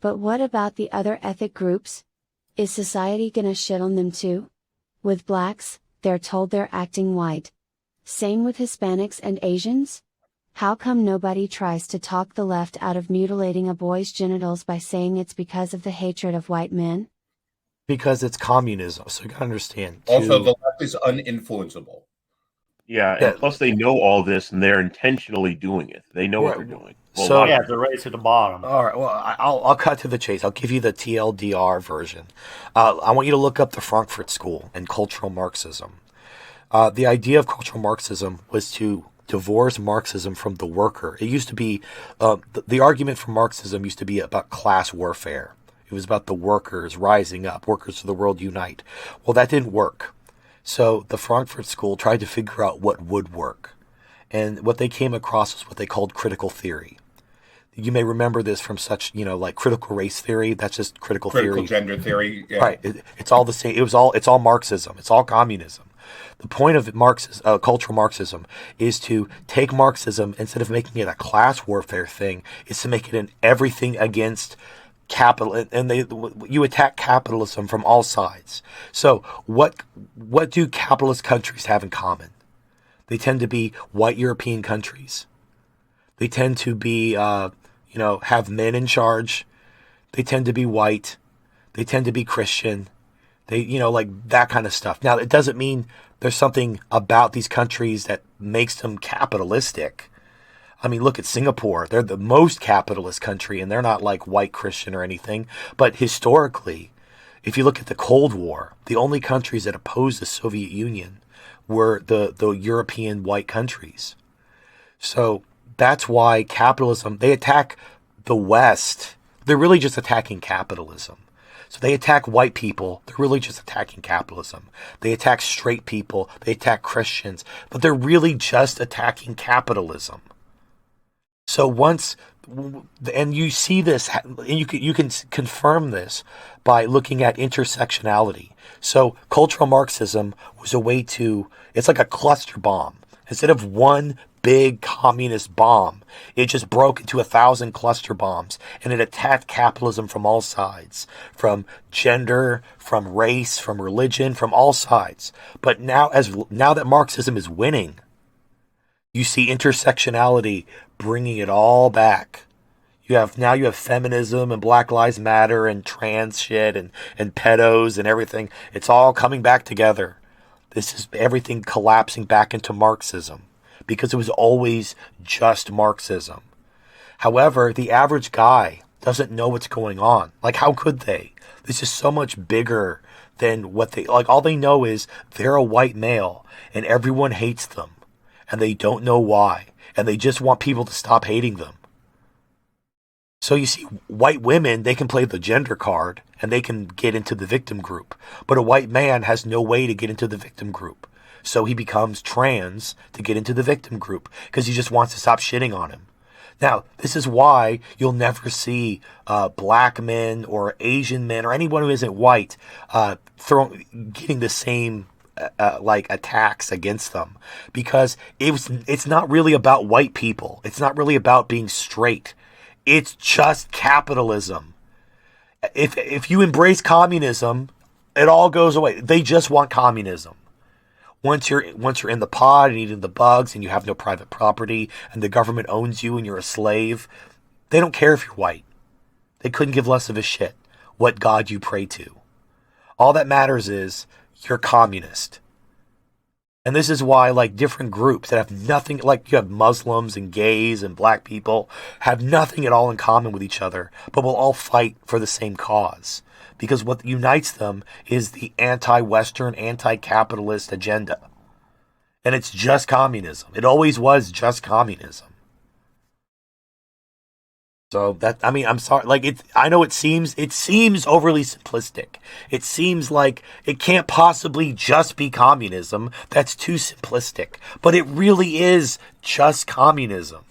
But what about the other ethnic groups? Is society gonna shit on them too? With blacks, they're told they're acting white. Same with Hispanics and Asians? How come nobody tries to talk the left out of mutilating a boy's genitals by saying it's because of the hatred of white men? Because it's communism. So you gotta understand. Also, the left is uninfluenceable. Yeah, and Yeah. plus they know all this and they're intentionally doing it. They know what Right. they're doing. So- Yeah, they're right to the bottom. All right. Well, I'll cut to the chase. I'll give you the TLDR version. I want you to look up the Frankfurt School and Cultural Marxism. The idea of Cultural Marxism was to divorce Marxism from the worker. It used to be the argument for Marxism used to be about class warfare. It was about the workers rising up, workers of the world unite. Well, that didn't work. So the Frankfurt School tried to figure out what would work. And what they came across was what they called critical theory. You may remember this from such, like critical race theory. That's just critical theory. Gender theory. Yeah. Right. It's all the same. It's all Marxism. It's all communism. The point of cultural Marxism is to take Marxism, instead of making it a class warfare thing, is to make it an everything against capital, and you attack capitalism from all sides. So what do capitalist countries have in common? They tend to be white European countries. They tend to be, have men in charge. They tend to be white. They tend to be Christian. They, like that kind of stuff. Now, it doesn't mean there's something about these countries that makes them capitalistic. I mean, look at Singapore. They're the most capitalist country, and they're not like white Christian or anything. But historically, if you look at the Cold War, the only countries that opposed the Soviet Union were the European white countries. So that's why capitalism, they attack the West. They're really just attacking capitalism. So they attack white people. They're really just attacking capitalism. They attack straight people. They attack Christians. But they're really just attacking capitalism. So and you see this, and you can confirm this by looking at intersectionality. So cultural Marxism was a way it's like a cluster bomb. Instead of one big communist bomb, it just broke into 1,000 cluster bombs, and it attacked capitalism from all sides, from gender, from race, from religion, from all sides. But now that Marxism is winning, you see intersectionality bringing it all back. You have feminism and Black Lives Matter and trans shit and pedos and everything. It's all coming back together. This is everything collapsing back into Marxism, because it was always just Marxism. However, the average guy doesn't know what's going on. Like, how could they? This is so much bigger than what all they know is they're a white male and everyone hates them and they don't know why. And they just want people to stop hating them. So you see, white women, they can play the gender card and they can get into the victim group. But a white man has no way to get into the victim group. So he becomes trans to get into the victim group because he just wants to stop shitting on him. Now, this is why you'll never see black men or Asian men or anyone who isn't white getting the same attacks against them, because it's not really about white people. It's not really about being straight. It's just capitalism. If you embrace communism, it all goes away. They just want communism. Once you're in the pod and eating the bugs and you have no private property and the government owns you and you're a slave, they don't care if you're white. They couldn't give less of a shit what God you pray to. All that matters is you're communist. And this is why, different groups that have nothing, you have Muslims and gays and black people, have nothing at all in common with each other, but will all fight for the same cause. Because what unites them is the anti-Western, anti-capitalist agenda. And it's just communism. It always was just communism. So I'm sorry, I know it seems overly simplistic. It seems like it can't possibly just be communism. That's too simplistic. But it really is just communism.